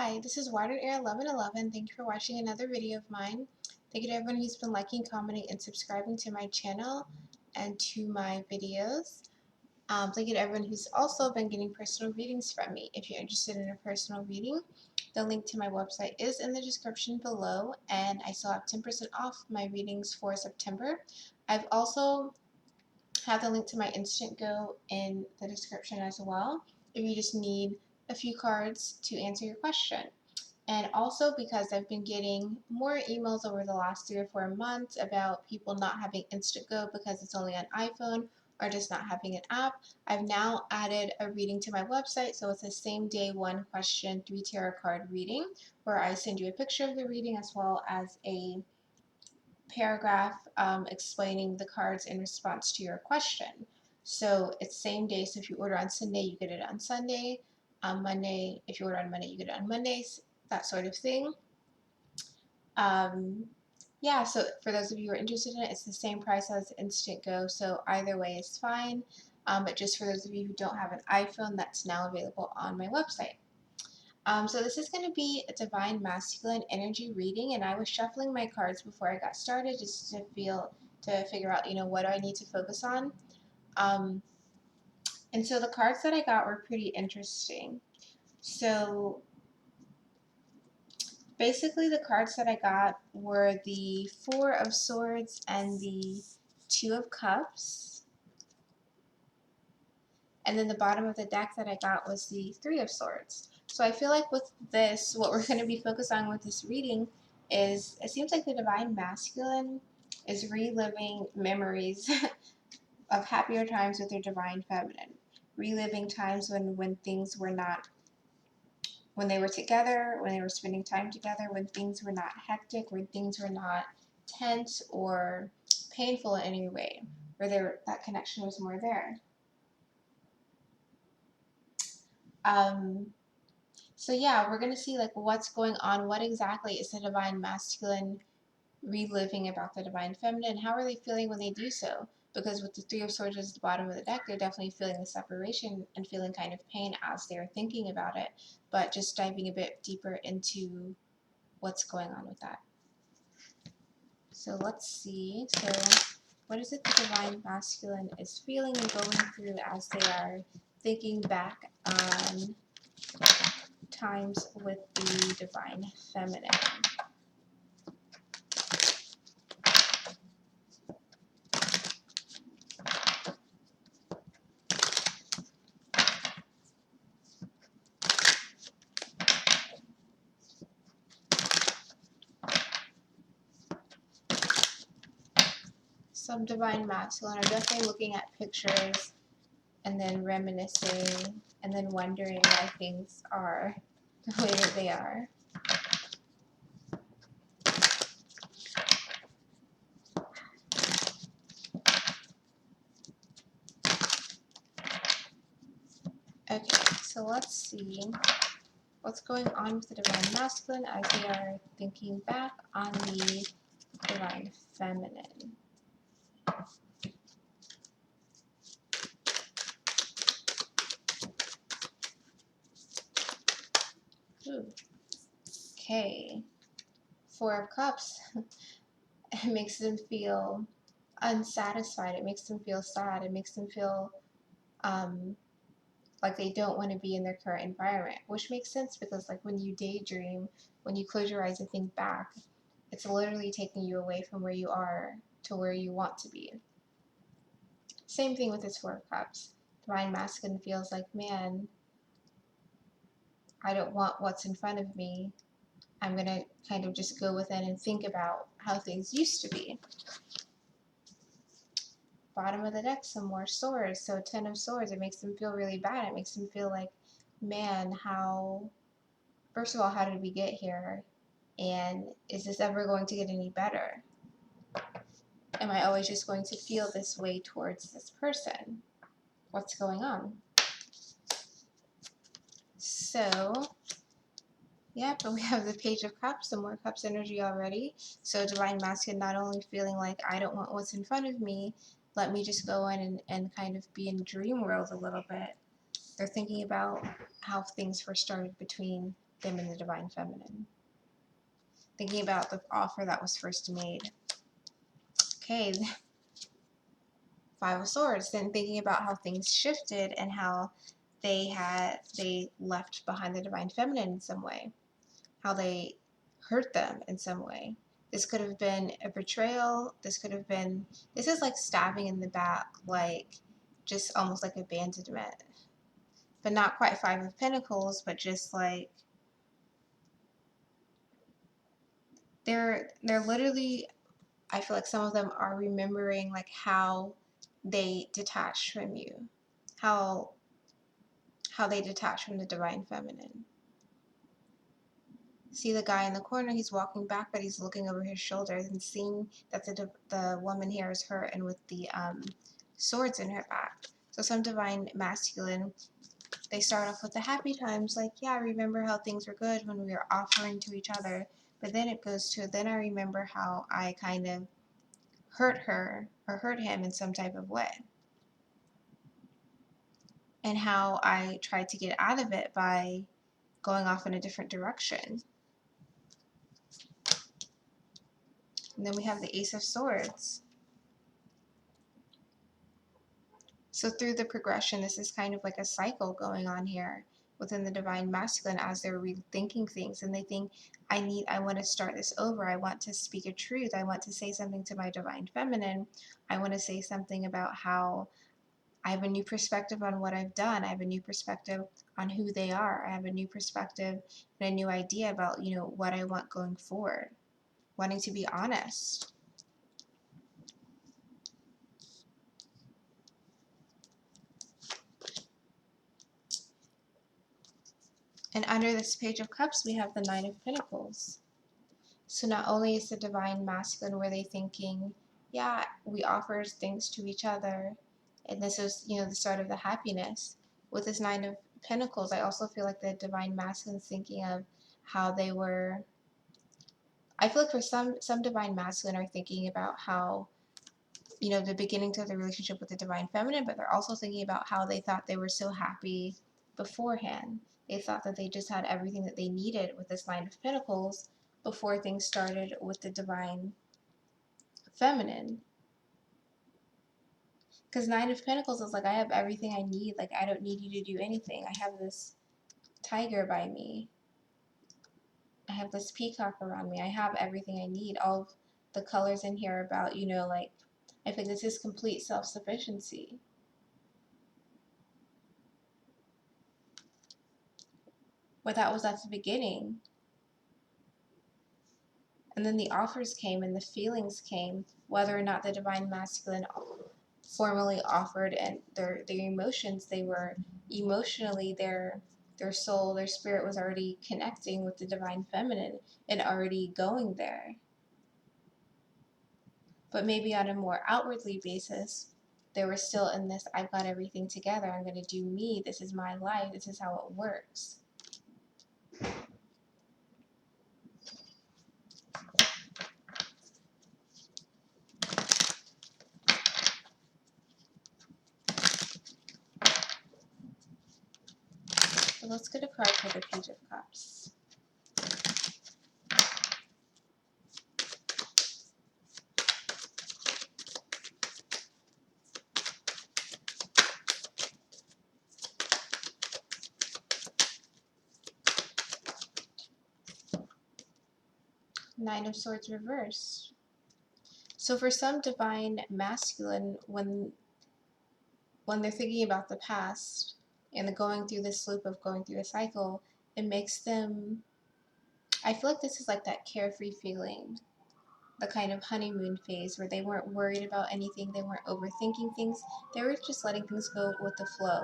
Hi, this is Water Air 1111. Thank you for watching another video of mine. Thank you to everyone who's been liking, commenting, and subscribing to my channel and to my videos. Thank you to everyone who's also been getting personal readings from me. If you're interested in a personal reading, the link to my website is in the description below, and I still have 10% off my readings for September. I've also have the link to my Instant Go in the description as well, if you just need a few cards to answer your question. And also because I've been getting more emails over the last 3 or 4 months about people not having Instant Go because it's only on iPhone or just not having an app, I've now added a reading to my website. So it's a same day 1 question 3 tarot card reading where I send you a picture of the reading as well as a paragraph explaining the cards in response to your question. So it's same day. So if you order on Sunday, you get it on Sunday. On Monday, if you order on Monday, you get it on Mondays, that sort of thing. Yeah, so for those of you who are interested in it, it's the same price as Instant Go, so either way is fine. But just for those of you who don't have an iPhone, that's now available on my website. So this is going to be a Divine Masculine energy reading, and I was shuffling my cards before I got started just to figure out, what do I need to focus on. And so the cards that I got were pretty interesting. So basically the cards that I got were the Four of Swords and the Two of Cups. And then the bottom of the deck that I got was the Three of Swords. So I feel like with this, what we're going to be focused on with this reading is, it seems like the Divine Masculine is reliving memories of happier times with their Divine Feminine. Reliving times when things were not, when they were together, when they were spending time together, when things were not hectic, when things were not tense or painful in any way, where that connection was more there. So yeah, we're going to see like what's going on. What exactly is the Divine Masculine reliving about the Divine Feminine? How are they feeling when they do so? Because with the Three of Swords at the bottom of the deck, they're definitely feeling the separation and feeling kind of pain as they're thinking about it. But just diving a bit deeper into what's going on with that. So let's see. So what is it the Divine Masculine is feeling and going through as they are thinking back on times with the Divine Feminine? Some Divine Masculine are definitely looking at pictures and then reminiscing and then wondering why things are the way that they are. Okay, so let's see what's going on with the Divine Masculine as they are thinking back on the Divine Feminine. Ooh. Okay, Four of Cups. It makes them feel unsatisfied. It makes them feel sad. It makes them feel like they don't want to be in their current environment, which makes sense because like when you daydream, when you close your eyes and think back, it's literally taking you away from where you are to where you want to be. Same thing with this Four of Cups. Divine Masculine feels like, man, I don't want what's in front of me. I'm going to kind of just go within and think about how things used to be. Bottom of the deck, some more swords. So Ten of Swords, it makes them feel really bad. It makes them feel like, man, first of all, how did we get here? And is this ever going to get any better? Am I always just going to feel this way towards this person? What's going on? So, yep, and we have the Page of Cups, some more Cups energy already. So Divine Masculine not only feeling like I don't want what's in front of me, let me just go in and kind of be in dream world a little bit. They're thinking about how things first started between them in the divine feminine. Thinking about the offer that was first made. Okay, Five of Swords. Then thinking about how things shifted and how they left behind the divine feminine in some way. How they hurt them in some way. This could have been a betrayal. This is like stabbing in the back, like just almost like abandonment. But not quite Five of Pentacles, but just like they're literally, I feel like some of them are remembering like how they detached from you, how they detached from the divine feminine. See the guy in the corner, he's walking back, but he's looking over his shoulders and seeing that the woman here is hurt and with the swords in her back. So some divine masculine, they start off with the happy times, like, yeah, I remember how things were good when we were offering to each other. But then it goes to, then I remember how I kind of hurt her or hurt him in some type of way. And how I tried to get out of it by going off in a different direction. And then we have the Ace of Swords. So through the progression, this is kind of like a cycle going on here within the divine masculine as they're rethinking things and they think, I want to start this over. I want to speak a truth. I want to say something to my divine feminine. I want to say something about how I have a new perspective on what I've done. I have a new perspective on who they are. I have a new perspective and a new idea about, what I want going forward. Wanting to be honest. And under this Page of Cups, we have the Nine of Pentacles. So not only is the divine masculine where they thinking, yeah, we offer things to each other, and this is, the start of the happiness. With this Nine of Pentacles, I also feel like the divine masculine is thinking of how they were. I feel like for some divine masculine are thinking about how, the beginning to the relationship with the divine feminine, but they're also thinking about how they thought they were so happy beforehand. They thought that they just had everything that they needed with this Nine of Pentacles before things started with the divine feminine. Because Nine of Pentacles is like, I have everything I need. Like, I don't need you to do anything. I have this tiger by me. I have this peacock around me. I have everything I need. All of the colors in here about, like, I think this is complete self-sufficiency. But that was at the beginning. And then the offers came and the feelings came, whether or not the divine masculine formally offered, and their emotions, they were emotionally, their soul, their spirit was already connecting with the divine feminine and already going there. But maybe on a more outwardly basis, they were still in this, I've got everything together, I'm going to do me, this is my life, this is how it works. So let's get a card for the Page of Cups. Nine of Swords reversed. So for some divine masculine, when they're thinking about the past and going through this loop of going through a cycle, it makes them, I feel like this is like that carefree feeling, the kind of honeymoon phase where they weren't worried about anything, they weren't overthinking things, they were just letting things go with the flow.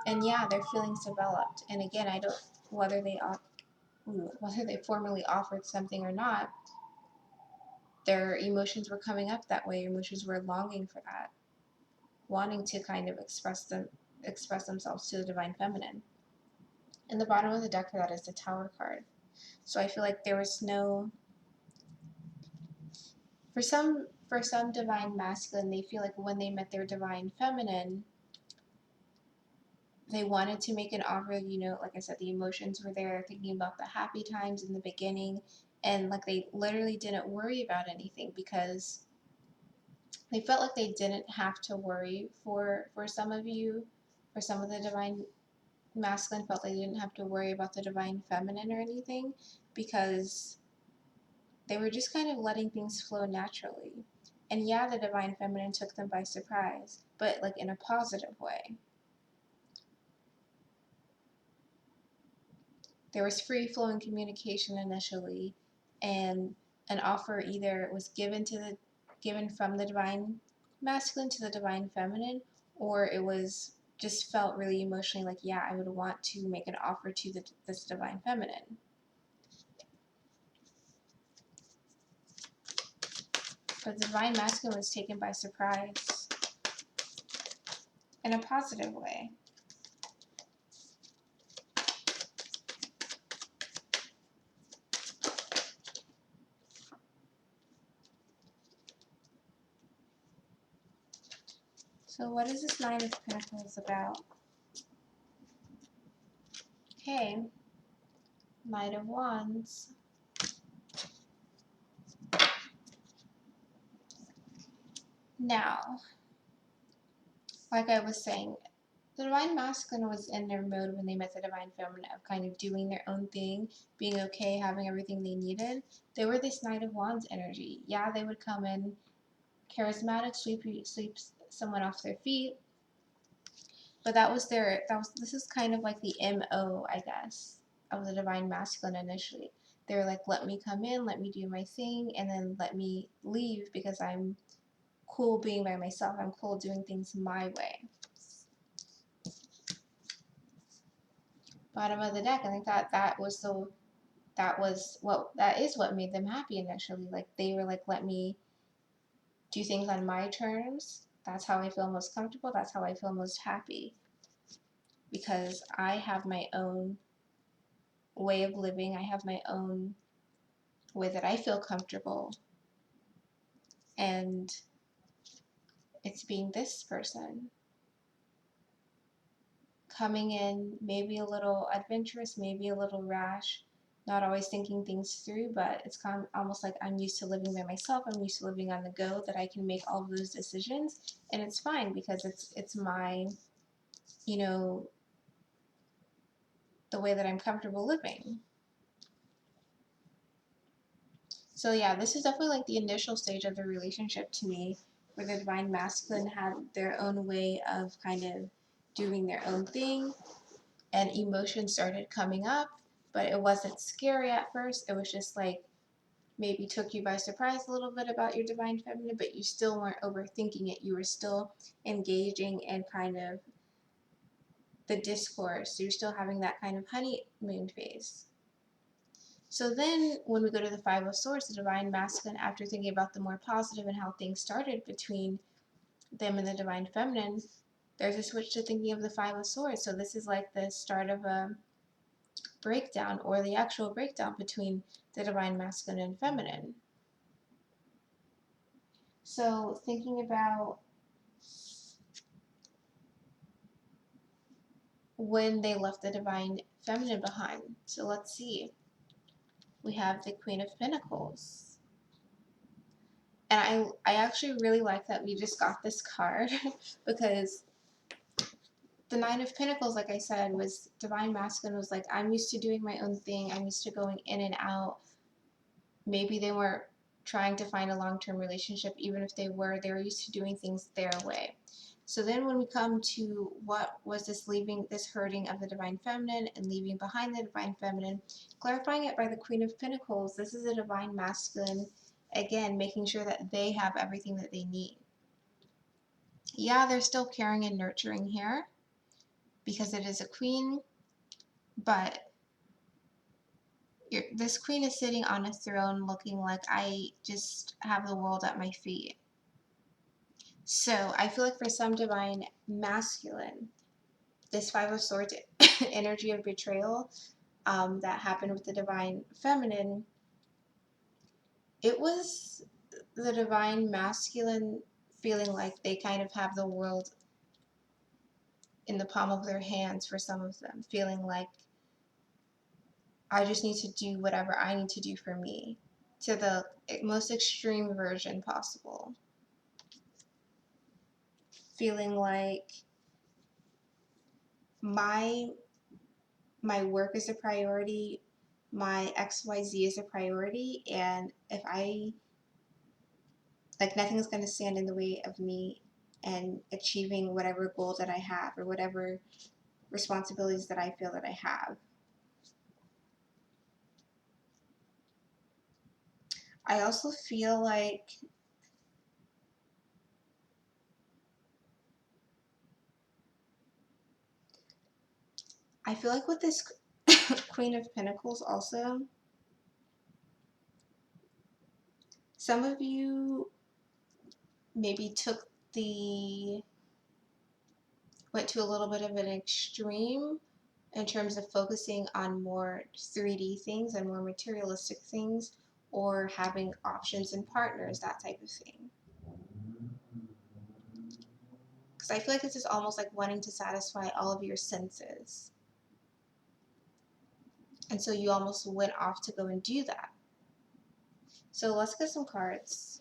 And yeah, their feelings developed. And again, I don't, whether they formally offered something or not, their emotions were coming up that way. Emotions were longing for that, wanting to kind of express themselves to the divine feminine. And the bottom of the deck for that is the Tower card. So I feel like there was no, for some divine masculine, they feel like when they met their divine feminine, they wanted to make an offer, you know, like I said, the emotions were there, thinking about the happy times in the beginning, and like they literally didn't worry about anything because they felt like they didn't have to worry for some of you, for some of the divine masculine felt they didn't have to worry about the divine feminine or anything because they were just kind of letting things flow naturally. And yeah, the divine feminine took them by surprise, but like in a positive way. There was free flowing communication initially, and an offer either was given from the divine masculine to the divine feminine, or it was just felt really emotionally like, yeah, I would want to make an offer to this divine feminine. But the divine masculine was taken by surprise in a positive way. So what is this Nine of Pentacles about? Okay, Knight of Wands. Now, like I was saying, the divine masculine was in their mode when they met the divine feminine of kind of doing their own thing, being okay, having everything they needed. They were this Knight of Wands energy. Yeah, they would come in charismatic, sweep someone off their feet, but this is kind of like the MO, I guess, of the divine masculine initially. They were like, let me come in, let me do my thing, and then let me leave because I'm cool being by myself. I'm cool doing things my way. Bottom of the deck, I think that is what made them happy initially. Like they were like, let me do things on my terms. That's how I feel most comfortable. That's how I feel most happy. Because I have my own way of living. I have my own way that I feel comfortable. And it's being this person. Coming in, maybe a little adventurous, maybe a little rash, not always thinking things through, but it's kind of almost like I'm used to living by myself. I'm used to living on the go, that I can make all of those decisions, and it's fine because it's my, you know, the way that I'm comfortable living. So yeah, this is definitely like the initial stage of the relationship to me, where the divine masculine had their own way of kind of doing their own thing, and emotions started coming up, but it wasn't scary at first. It was just like maybe took you by surprise a little bit about your divine feminine, but you still weren't overthinking it. You were still engaging in kind of the discourse. You're still having that kind of honeymoon phase. So then when we go to the Five of Swords, the divine masculine, after thinking about the more positive and how things started between them and the divine feminine, there's a switch to thinking of the Five of Swords. So this is like the start of a breakdown, or the actual breakdown between the divine masculine and feminine. So thinking about when they left the divine feminine behind. So let's see. We have the Queen of Pentacles. And I actually really like that we just got this card because the Nine of Pentacles, like I said, was divine masculine, was like, I'm used to doing my own thing. I'm used to going in and out. Maybe they weren't trying to find a long-term relationship. Even if they were used to doing things their way. So then when we come to what was this leaving, this hurting of the divine feminine and leaving behind the divine feminine, clarifying it by the Queen of Pentacles, this is a divine masculine, again, making sure that they have everything that they need. Yeah, they're still caring and nurturing here because it is a queen, but this queen is sitting on a throne looking like, I just have the world at my feet. So I feel like for some divine masculine, this Five of Swords energy of betrayal that happened with the divine feminine, it was the divine masculine feeling like they kind of have the world in the palm of their hands for some of them, feeling like I just need to do whatever I need to do for me to the most extreme version possible. Feeling like my work is a priority, my XYZ is a priority, and if I like nothing's going to stand in the way of me and achieving whatever goal that I have or whatever responsibilities that I feel that I have. I also feel like with this Queen of Pentacles also, some of you maybe went to a little bit of an extreme in terms of focusing on more 3D things and more materialistic things, or having options and partners, that type of thing. Because I feel like this is almost like wanting to satisfy all of your senses. And so you almost went off to go and do that. So let's get some cards.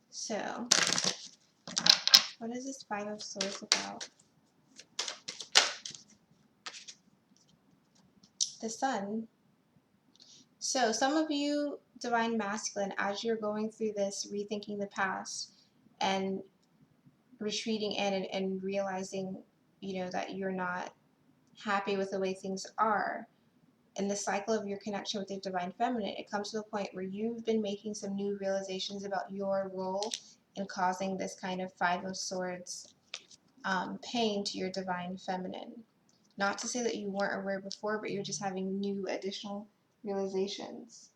So, what is this Five of Swords about? The Sun. So some of you, Divine Masculine, as you're going through this, rethinking the past and retreating in and realizing, that you're not happy with the way things are, in the cycle of your connection with the Divine Feminine, it comes to a point where you've been making some new realizations about your role in causing this kind of Five of Swords pain to your Divine Feminine. Not to say that you weren't aware before, but you're just having new additional realizations.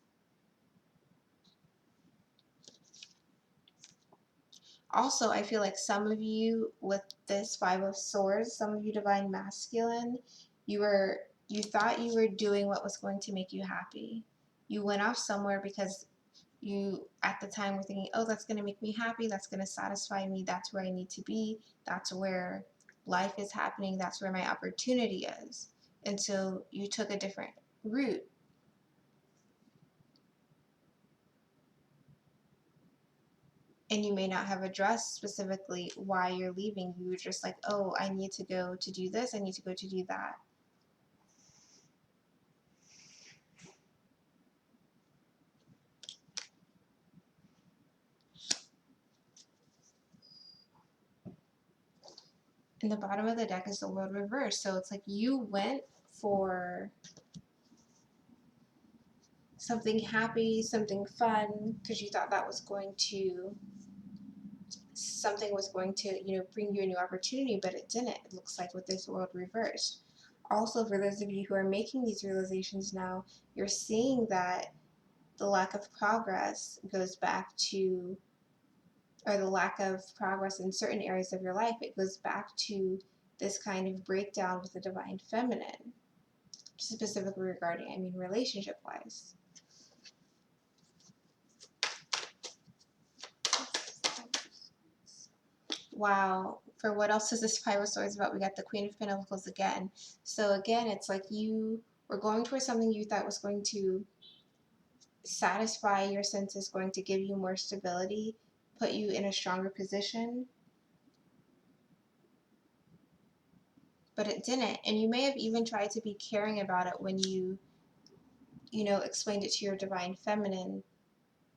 Also, I feel like some of you with this Five of Swords, some of you Divine Masculine, you thought you were doing what was going to make you happy. You went off somewhere because you at the time were thinking, oh, that's going to make me happy, that's going to satisfy me, that's where I need to be, that's where life is happening, that's where my opportunity is. And so you took a different route. And you may not have addressed specifically why you're leaving. You were just like, oh, I need to go to do this, I need to go to do that. And the bottom of the deck is the World reversed. So it's like you went for something happy, something fun, because you thought that was going to, something was going to, bring you a new opportunity, but it didn't. It looks like with this World reversed. Also, for those of you who are making these realizations now, you're seeing that the lack of progress goes back to, or the lack of progress in certain areas of your life, it goes back to this kind of breakdown with the Divine Feminine, specifically regarding, relationship-wise. Wow, for what else is this Five of Swords about? We got the Queen of Pentacles again. So again, it's like you were going towards something you thought was going to satisfy your senses, going to give you more stability, put you in a stronger position, but it didn't. And you may have even tried to be caring about it when you explained it to your Divine Feminine,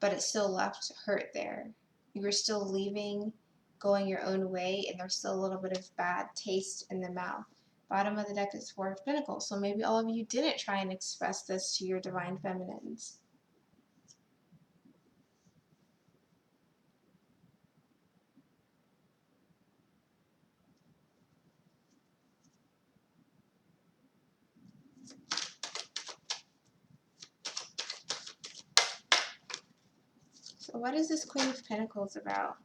but it still left hurt there. You were still leaving, going your own way, and there's still a little bit of bad taste in the mouth. Bottom of the deck is Four of Pentacles, so maybe all of you didn't try and express this to your Divine Feminines. So what is this Queen of Pentacles about?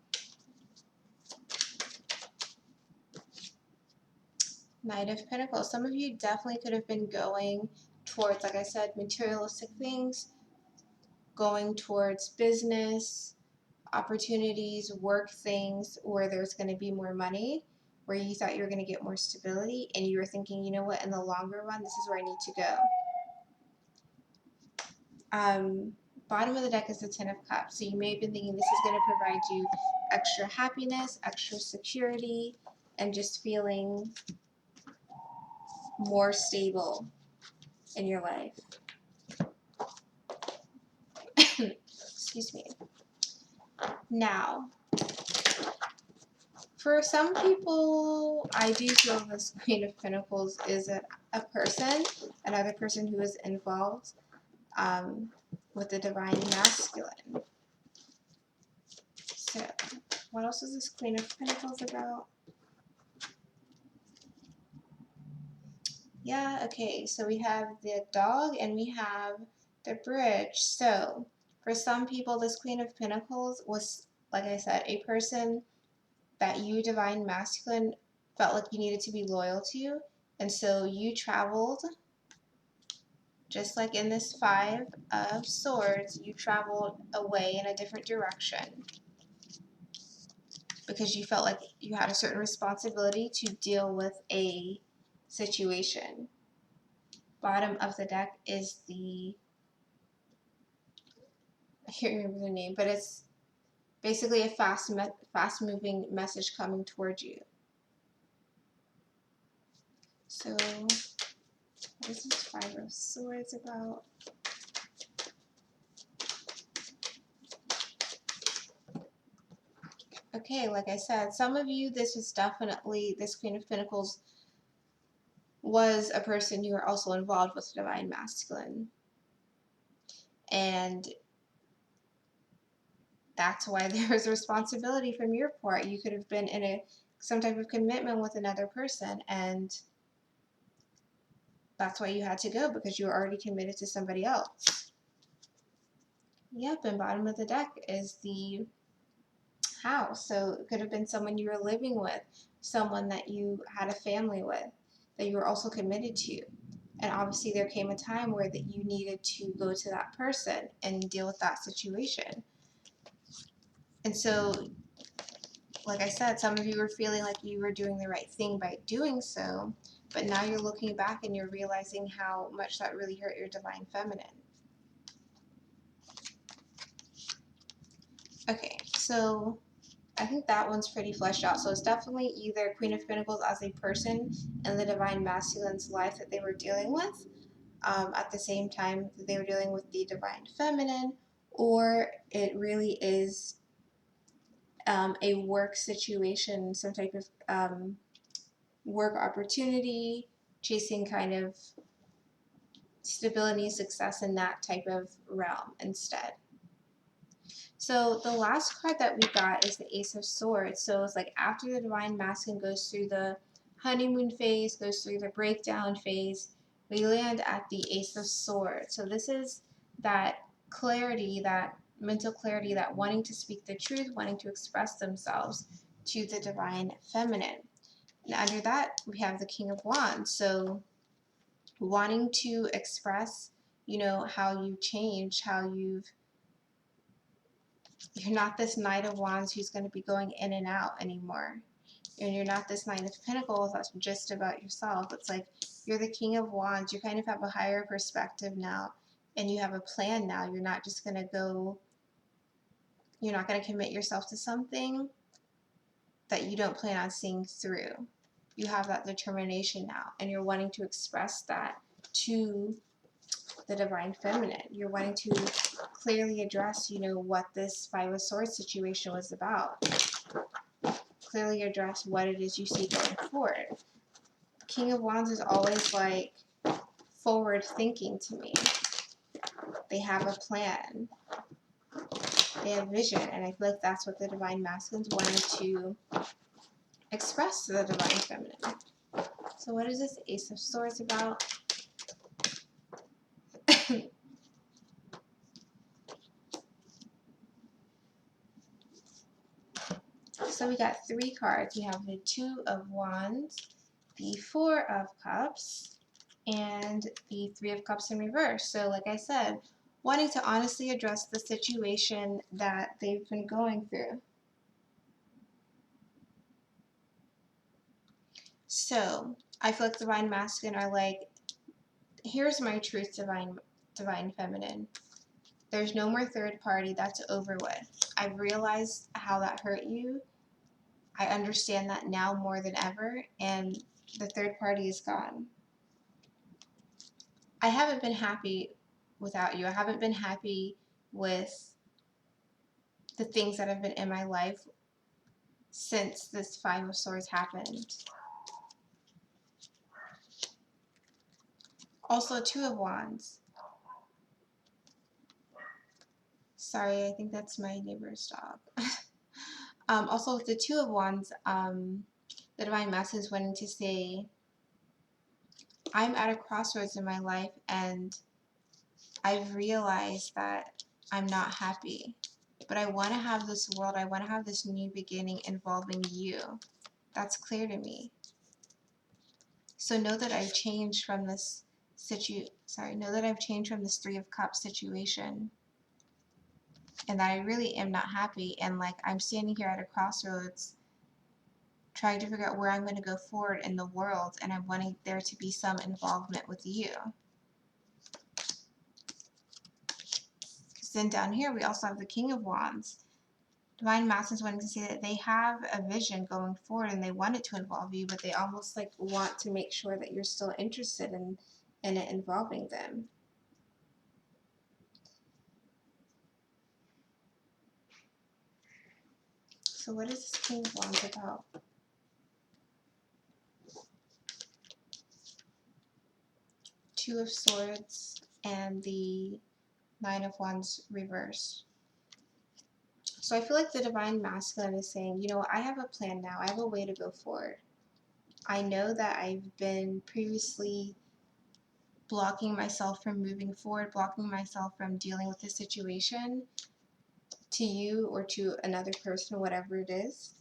Knight of Pentacles. Some of you definitely could have been going towards, like I said, materialistic things, going towards business, opportunities, work things where there's going to be more money. where you thought you were going to get more stability, and you were thinking, you know what, in the longer run, this is where I need to go. Bottom of the deck is the Ten of Cups. So you may have been thinking this is going to provide you extra happiness, extra security, and just feeling more stable in your life. Excuse me. Now, for some people, I do feel this Queen of Pentacles is a person, another person who is involved with the Divine Masculine. So, what else is this Queen of Pentacles about? Yeah, okay, so we have the dog and we have the bridge. So, for some people, this Queen of Pentacles was, like I said, a person that you, Divine Masculine, felt like you needed to be loyal to. And so you traveled, just like in this Five of Swords, you traveled away in a different direction because you felt like you had a certain responsibility to deal with a situation. Bottom of the deck is the, I can't remember the name, but it's basically a fast-moving message coming towards you. So, what is this Five of Swords about? Okay, like I said, some of you, this is definitely, this Queen of Pentacles was a person you are also involved with the Divine Masculine. And that's why there was a responsibility from your part. You could have been in some type of commitment with another person, and that's why you had to go, because you were already committed to somebody else. Yep, and bottom of the deck is the House. So it could have been someone you were living with, someone that you had a family with, that you were also committed to. And obviously there came a time where that you needed to go to that person and deal with that situation. And so, like I said, some of you were feeling like you were doing the right thing by doing so, but now you're looking back and you're realizing how much that really hurt your Divine Feminine. Okay, so I think that one's pretty fleshed out. So it's definitely either Queen of Pentacles as a person in the Divine Masculine's life that they were dealing with, at the same time that they were dealing with the Divine Feminine, or it really is a work situation, some type of work opportunity, chasing kind of stability, success in that type of realm instead. So the last card that we got is the Ace of Swords. So it's like after the Divine Masculine goes through the honeymoon phase, goes through the breakdown phase, we land at the Ace of Swords. So this is that clarity, that mental clarity, that wanting to speak the truth, wanting to express themselves to the Divine Feminine. And under that, we have the King of Wands. So wanting to express, you know, how you've changed, how you're not this Knight of Wands who's going to be going in and out anymore. And you're not this Knight of Pentacles that's just about yourself. It's like you're the King of Wands. You kind of have a higher perspective now, and you have a plan now. You're not just going to go, you're not going to commit yourself to something that you don't plan on seeing through. You have that determination now, and you're wanting to express that to the Divine Feminine. You're wanting to clearly address, you know, what this Five of Swords situation was about. Clearly address what it is you see going forward. King of Wands is always like forward thinking to me. They have a plan. They have vision, and I feel like that's what the Divine Masculine's wanting to express to the Divine Feminine. So what is this Ace of Swords about? So we got three cards. We have the Two of Wands, the Four of Cups, and the Three of Cups in reverse. So like I said, wanting to honestly address the situation that they've been going through. So I feel like Divine Masculine are like, here's my truth, Divine Feminine. There's no more third party. That's over with. I've realized how that hurt you. I understand that now more than ever, and the third party is gone. I haven't been happy without you. I haven't been happy with the things that have been in my life since this Five of Swords happened. Also, Two of Wands. Sorry, I think that's my neighbor's dog. Also, with the Two of Wands, the Divine Masculine is wanting to say, I'm at a crossroads in my life, and I've realized that I'm not happy. But I want to have this world, I want to have this new beginning involving you. That's clear to me. So know that I've changed from this know that I've changed from this Three of Cups situation, and that I really am not happy, and like I'm standing here at a crossroads trying to figure out where I'm going to go forward in the world, and I'm wanting there to be some involvement with you. Because then down here we also have the King of Wands. Divine Masculine is wanting to say that they have a vision going forward and they want it to involve you, but they almost like want to make sure that you're still interested in it involving them. So what is this King of Wands about? Two of Swords and the Nine of Wands reversed. So I feel like the Divine Masculine is saying, you know what, I have a plan now. I have a way to go forward. I know that I've been previously blocking myself from moving forward, blocking myself from dealing with the situation to you or to another person, whatever it is.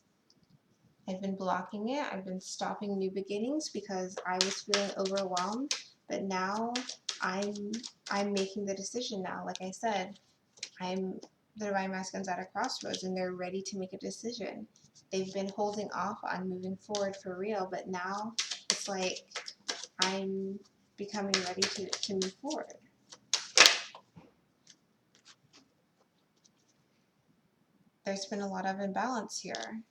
I've been blocking it. I've been stopping new beginnings because I was feeling overwhelmed. But now I'm making the decision now. Like I said, the Divine Masculine's at a crossroads and they're ready to make a decision. They've been holding off on moving forward for real, but now it's like I'm becoming ready to move forward. There's been a lot of imbalance here,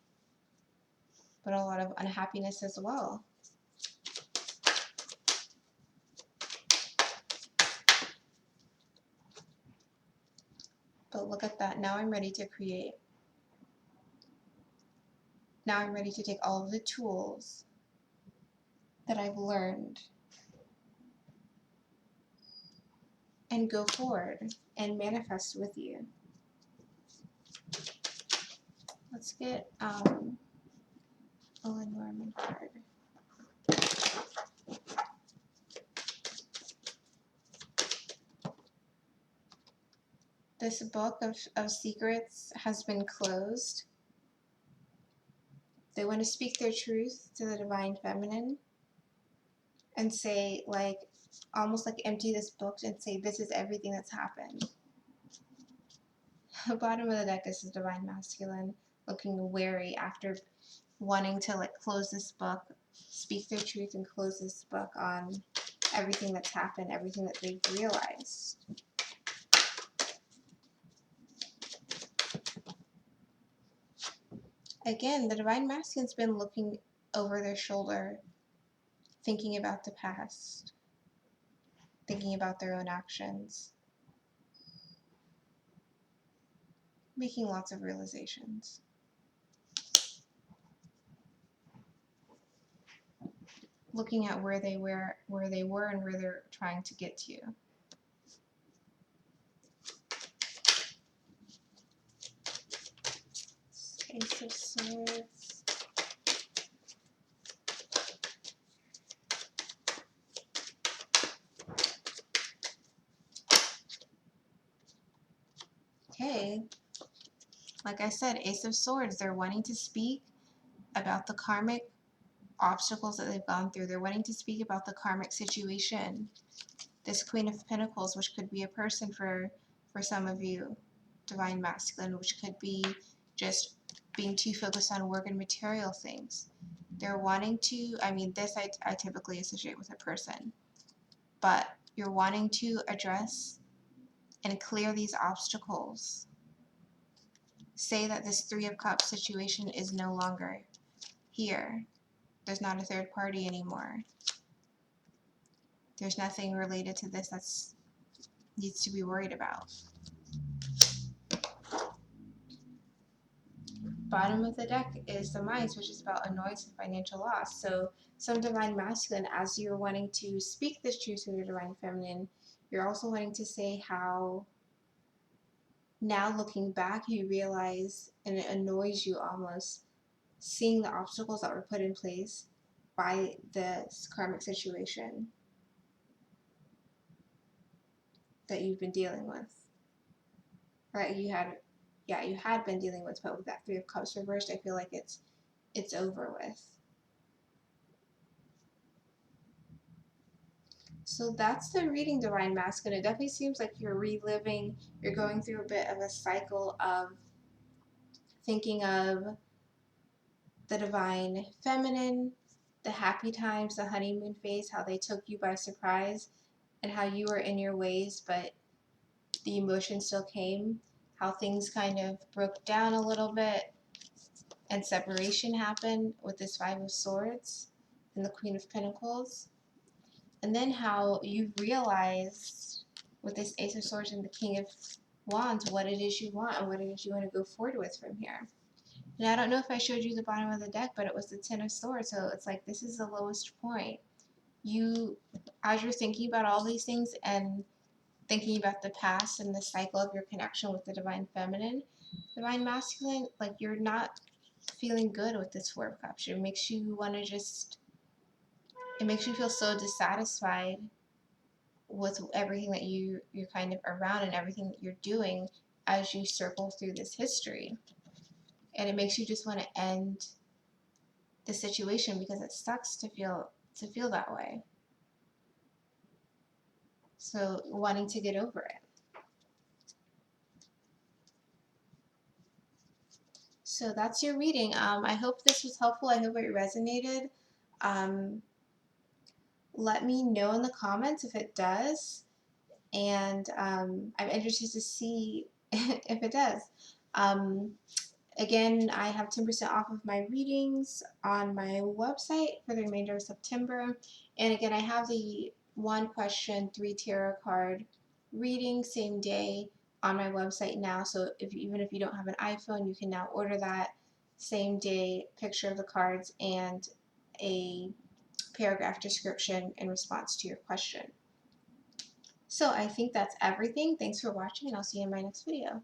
but a lot of unhappiness as well. But look at that. Now I'm ready to create. Now I'm ready to take all of the tools that I've learned and go forward and manifest with you. Let's get a Lenormand card. This book of secrets has been closed. They want to speak their truth to the Divine Feminine and say, like, almost like empty this book and say, this is everything that's happened. The bottom of the deck is the Divine Masculine looking wary after wanting to like close this book, speak their truth and close this book on everything that's happened, everything that they've realized. Again, the Divine Masculine's been looking over their shoulder, thinking about the past, thinking about their own actions, making lots of realizations. Looking at where they were and where they're trying to get to. Ace of Swords. Okay, like I said, Ace of Swords, they're wanting to speak about the karmic obstacles that they've gone through. They're wanting to speak about the karmic situation. This Queen of Pentacles, which could be a person for some of you, Divine Masculine, which could be just being too focused on work and material things. They're wanting to, I mean, this I typically associate with a person, but you're wanting to address and clear these obstacles. Say that this Three of Cups situation is no longer here. There's not a third party anymore. There's nothing related to this that's needs to be worried about. Bottom of the deck is the Minds, which is about annoyance and financial loss. So some Divine Masculine, as you're wanting to speak this truth to your Divine Feminine, you're also wanting to say how now looking back you realize, and it annoys you almost, seeing the obstacles that were put in place by this karmic situation that you've been dealing with. Right? You had been dealing with, but with that Three of Cups reversed, I feel like it's over with. So that's the reading, Divine Masculine. It definitely seems like you're reliving, you're going through a bit of a cycle of thinking of the Divine Feminine, the happy times, the honeymoon phase, how they took you by surprise, and how you were in your ways, but the emotion still came, how things kind of broke down a little bit, and separation happened with this Five of Swords and the Queen of Pentacles. And then how you realized with this Ace of Swords and the King of Wands what it is you want and what it is you want to go forward with from here. And I don't know if I showed you the bottom of the deck, but it was the Ten of Swords. So it's like this is the lowest point. You, as you're thinking about all these things and thinking about the past and the cycle of your connection with the Divine Feminine, Divine Masculine, like you're not feeling good with this Four of Cups. It makes you want to just, it makes you feel so dissatisfied with everything that you're kind of around and everything that you're doing as you circle through this history. And it makes you just want to end the situation because it sucks to feel that way. So wanting to get over it. So that's your reading. I hope this was helpful. I hope it resonated. Let me know in the comments if it does. And I'm interested to see if it does. Again, I have 10% off of my readings on my website for the remainder of September. And again, I have the 1 question, 3 tarot card reading same day on my website now. So even if you don't have an iPhone, you can now order that same day picture of the cards and a paragraph description in response to your question. So I think that's everything. Thanks for watching, and I'll see you in my next video.